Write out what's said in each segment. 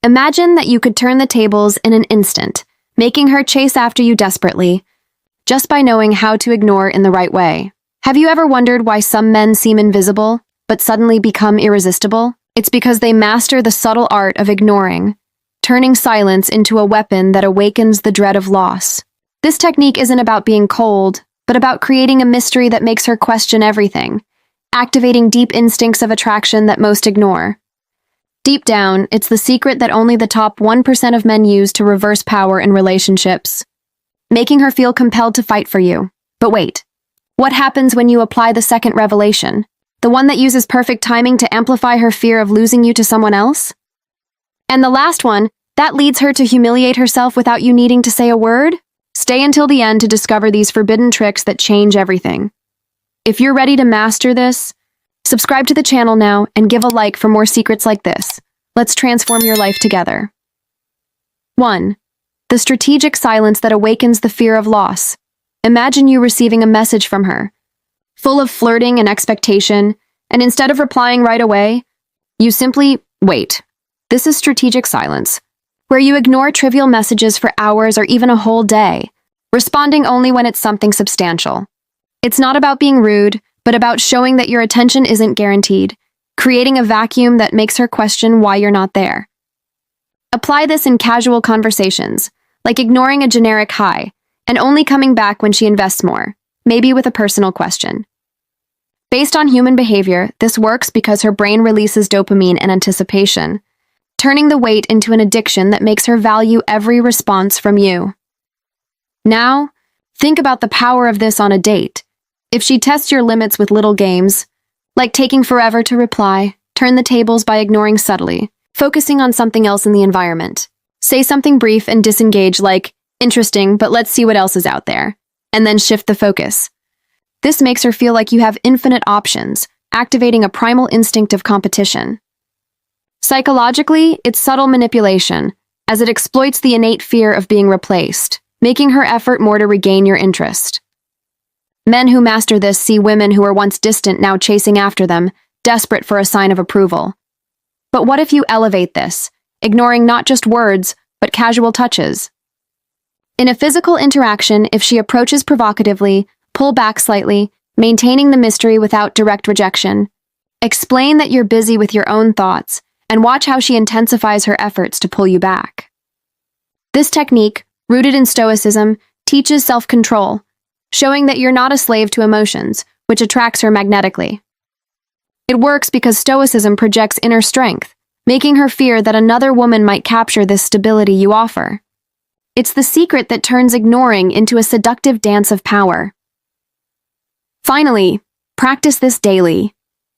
Imagine that you could turn the tables in an instant, making her chase after you desperately, just by knowing how to ignore in the right way. Have you ever wondered why some men seem invisible, but suddenly become irresistible? It's because they master the subtle art of ignoring, turning silence into a weapon that awakens the dread of loss. This technique isn't about being cold, but about creating a mystery that makes her question everything, activating deep instincts of attraction that most ignore. Deep down, it's the secret that only the top 1% of men use to reverse power in relationships, making her feel compelled to fight for you. But wait, what happens when you apply the second revelation? The one that uses perfect timing to amplify her fear of losing you to someone else? And the last one, that leads her to humiliate herself without you needing to say a word? Stay until the end to discover these forbidden tricks that change everything. If you're ready to master this, subscribe to the channel now and give a like for more secrets like this. Let's transform your life together. 1. The strategic silence that awakens the fear of loss. Imagine you receiving a message from her, full of flirting and expectation, and instead of replying right away, you simply wait. This is strategic silence, where you ignore trivial messages for hours or even a whole day, responding only when it's something substantial. It's not about being rude, but about showing that your attention isn't guaranteed, creating a vacuum that makes her question why you're not there. Apply this in casual conversations, like ignoring a generic hi, and only coming back when she invests more, maybe with a personal question. Based on human behavior, this works because her brain releases dopamine and anticipation, turning the wait into an addiction that makes her value every response from you. Now, think about the power of this on a date. If she tests your limits with little games, like taking forever to reply, turn the tables by ignoring subtly, focusing on something else in the environment. Say something brief and disengage like, interesting, but let's see what else is out there, and then shift the focus. This makes her feel like you have infinite options, activating a primal instinct of competition. Psychologically, it's subtle manipulation, as it exploits the innate fear of being replaced, making her effort more to regain your interest. Men who master this see women who were once distant now chasing after them, desperate for a sign of approval. But what if you elevate this, ignoring not just words, but casual touches? In a physical interaction, if she approaches provocatively, pull back slightly, maintaining the mystery without direct rejection. Explain that you're busy with your own thoughts, and watch how she intensifies her efforts to pull you back. This technique, rooted in Stoicism, teaches self-control, showing that you're not a slave to emotions, which attracts her magnetically. It works because Stoicism projects inner strength, making her fear that another woman might capture this stability you offer. It's the secret that turns ignoring into a seductive dance of power. Finally, practice this daily.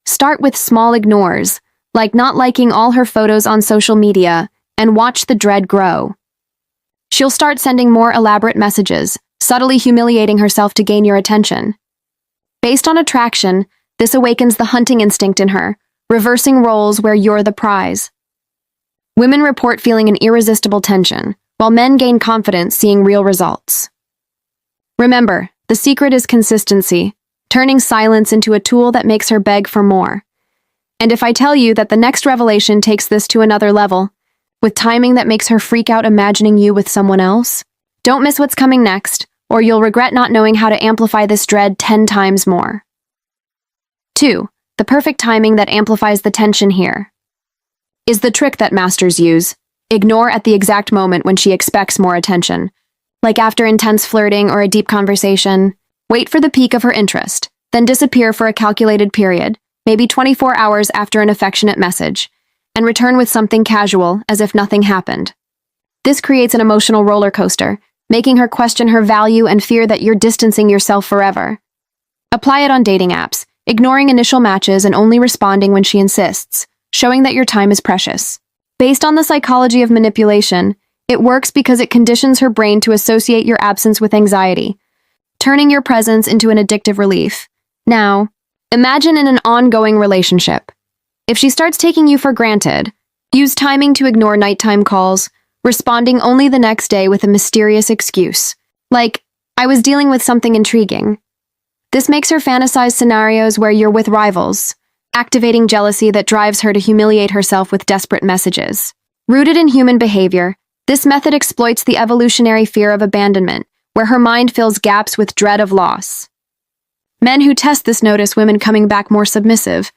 Start with small ignores, like not liking all her photos on social media, and watch the dread grow. She'll start sending more elaborate messages, subtly humiliating herself to gain your attention. Based on attraction, this awakens the hunting instinct in her, reversing roles where you're the prize. Women report feeling an irresistible tension, while men gain confidence seeing real results. Remember, the secret is consistency, turning silence into a tool that makes her beg for more. And if I tell you that the next revelation takes this to another level, with timing that makes her freak out imagining you with someone else, don't miss what's coming next, or you'll regret not knowing how to amplify this dread 10 times more. 2. The perfect timing that amplifies the tension here is the trick that masters use. Ignore at the exact moment when she expects more attention, like after intense flirting or a deep conversation. Wait for the peak of her interest, then disappear for a calculated period, maybe 24 hours after an affectionate message, and return with something casual as if nothing happened. This creates an emotional roller coaster, making her question her value and fear that you're distancing yourself forever. Apply it on dating apps, ignoring initial matches and only responding when she insists, showing that your time is precious. Based on the psychology of manipulation, it works because it conditions her brain to associate your absence with anxiety, turning your presence into an addictive relief. Now, imagine in an ongoing relationship. If she starts taking you for granted, use timing to ignore nighttime calls, responding only the next day with a mysterious excuse, like, I was dealing with something intriguing. This makes her fantasize scenarios where you're with rivals, activating jealousy that drives her to humiliate herself with desperate messages. Rooted in human behavior, this method exploits the evolutionary fear of abandonment, where her mind fills gaps with dread of loss. Men who test this notice women coming back more submissive,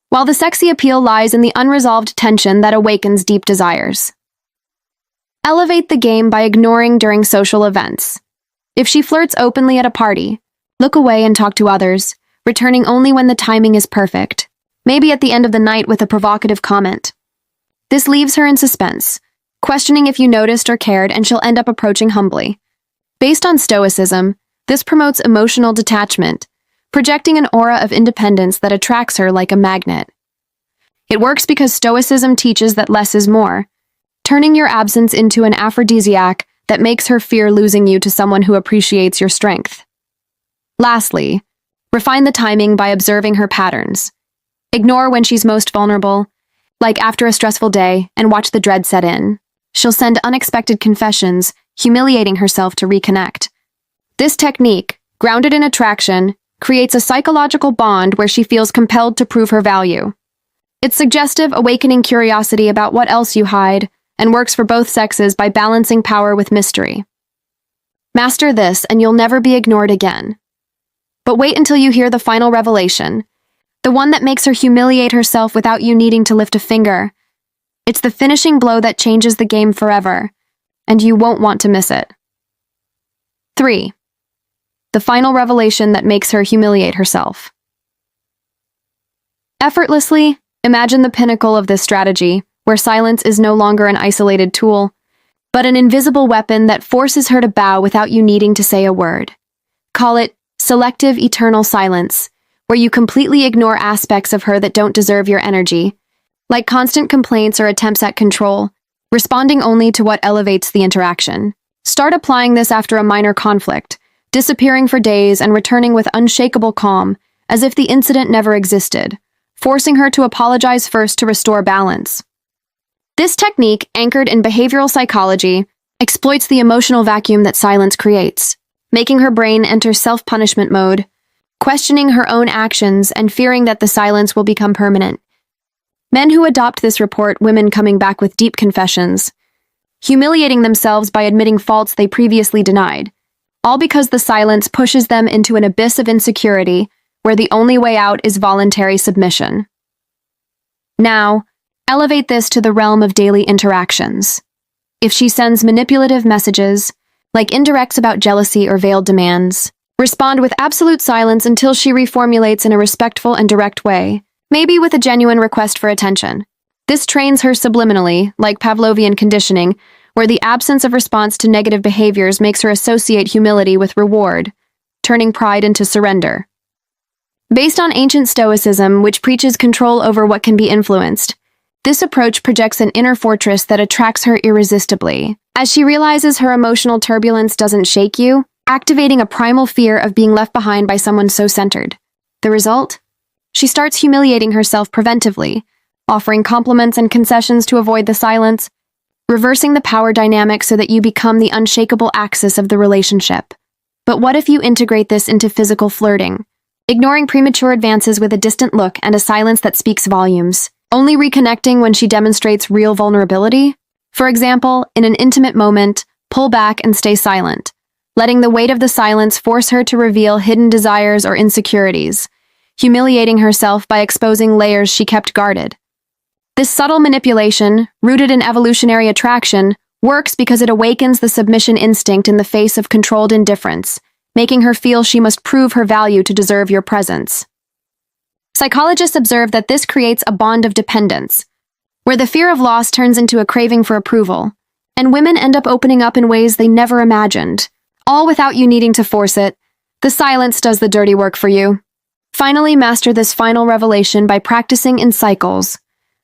while the sexy appeal lies in the unresolved tension that awakens deep desires. Elevate the game by ignoring during social events. If she flirts openly at a party, look away and talk to others, returning only when the timing is perfect, maybe at the end of the night with a provocative comment. This leaves her in suspense, questioning if you noticed or cared, and she'll end up approaching humbly. Based on Stoicism, this promotes emotional detachment, projecting an aura of independence that attracts her like a magnet. It works because Stoicism teaches that less is more, turning your absence into an aphrodisiac that makes her fear losing you to someone who appreciates your strength. Lastly, refine the timing by observing her patterns. Ignore when she's most vulnerable, like after a stressful day, and watch the dread set in. She'll send unexpected confessions, humiliating herself to reconnect. This technique, grounded in attraction, creates a psychological bond where she feels compelled to prove her value. It's suggestive, awakening curiosity about what else you hide, and works for both sexes by balancing power with mystery. Master this, and you'll never be ignored again. But wait until you hear the final revelation, the one that makes her humiliate herself without you needing to lift a finger. It's the finishing blow that changes the game forever, and you won't want to miss it. 3. The final revelation that makes her humiliate herself. Effortlessly, imagine the pinnacle of this strategy, where silence is no longer an isolated tool, but an invisible weapon that forces her to bow without you needing to say a word. Call it selective eternal silence, where you completely ignore aspects of her that don't deserve your energy, like constant complaints or attempts at control, responding only to what elevates the interaction. Start applying this after a minor conflict, disappearing for days and returning with unshakable calm, as if the incident never existed, forcing her to apologize first to restore balance. This technique, anchored in behavioral psychology, exploits the emotional vacuum that silence creates, making her brain enter self-punishment mode, questioning her own actions and fearing that the silence will become permanent. Men who adopt this report women coming back with deep confessions, humiliating themselves by admitting faults they previously denied, all because the silence pushes them into an abyss of insecurity where the only way out is voluntary submission. Now, elevate this to the realm of daily interactions. If she sends manipulative messages, like indirects about jealousy or veiled demands, respond with absolute silence until she reformulates in a respectful and direct way, maybe with a genuine request for attention. This trains her subliminally, like Pavlovian conditioning, where the absence of response to negative behaviors makes her associate humility with reward, turning pride into surrender. Based on ancient Stoicism, which preaches control over what can be influenced, this approach projects an inner fortress that attracts her irresistibly, as she realizes her emotional turbulence doesn't shake you, activating a primal fear of being left behind by someone so centered. The result? She starts humiliating herself preventively, offering compliments and concessions to avoid the silence, reversing the power dynamic so that you become the unshakable axis of the relationship. But what if you integrate this into physical flirting, ignoring premature advances with a distant look and a silence that speaks volumes, only reconnecting when she demonstrates real vulnerability? For example, in an intimate moment, pull back and stay silent, letting the weight of the silence force her to reveal hidden desires or insecurities, humiliating herself by exposing layers she kept guarded. This subtle manipulation, rooted in evolutionary attraction, works because it awakens the submission instinct in the face of controlled indifference, making her feel she must prove her value to deserve your presence. Psychologists observe that this creates a bond of dependence, where the fear of loss turns into a craving for approval, and women end up opening up in ways they never imagined, all without you needing to force it. The silence does the dirty work for you. Finally, master this final revelation by practicing in cycles.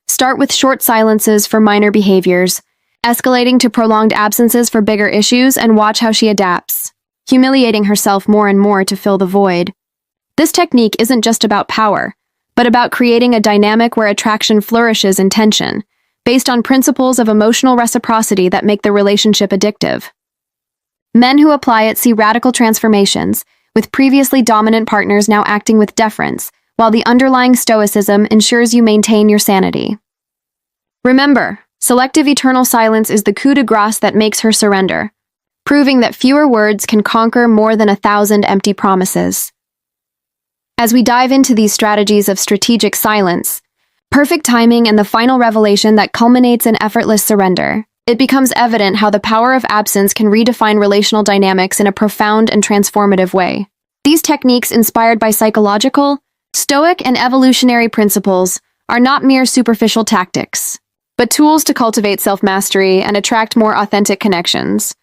Start with short silences for minor behaviors, escalating to prolonged absences for bigger issues, and watch how she adapts, humiliating herself more and more to fill the void. This technique isn't just about power, but about creating a dynamic where attraction flourishes in tension, based on principles of emotional reciprocity that make the relationship addictive. Men who apply it see radical transformations, with previously dominant partners now acting with deference, while the underlying stoicism ensures you maintain your sanity. Remember, Selective eternal silence is the coup de grace that makes her surrender, proving that fewer words can conquer more than 1,000 empty promises. As we dive into these strategies of strategic silence, perfect timing and the final revelation that culminates in effortless surrender, it becomes evident how the power of absence can redefine relational dynamics in a profound and transformative way. These techniques, inspired by psychological, stoic, and evolutionary principles, are not mere superficial tactics, but tools to cultivate self-mastery and attract more authentic connections,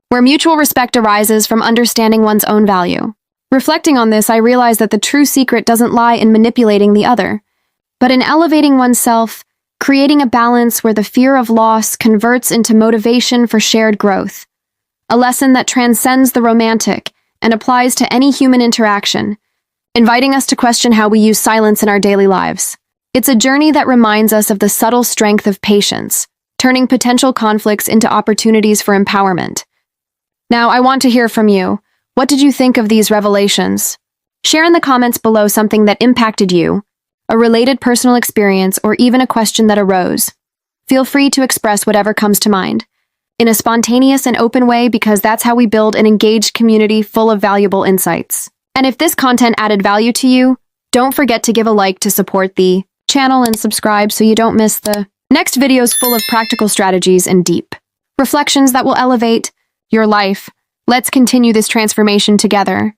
where mutual respect arises from understanding one's own value. Reflecting on this, I realize that the true secret doesn't lie in manipulating the other, but in elevating oneself, creating a balance where the fear of loss converts into motivation for shared growth. A lesson that transcends the romantic and applies to any human interaction, inviting us to question how we use silence in our daily lives. It's a journey that reminds us of the subtle strength of patience, turning potential conflicts into opportunities for empowerment. Now, I want to hear from you. What did you think of these revelations? Share in the comments below something that impacted you, a related personal experience, or even a question that arose. Feel free to express whatever comes to mind, in a spontaneous and open way, because that's how we build an engaged community full of valuable insights. And if this content added value to you, don't forget to give a like to support the channel and subscribe so you don't miss the next videos full of practical strategies and deep reflections that will elevate your life. Let's continue this transformation together.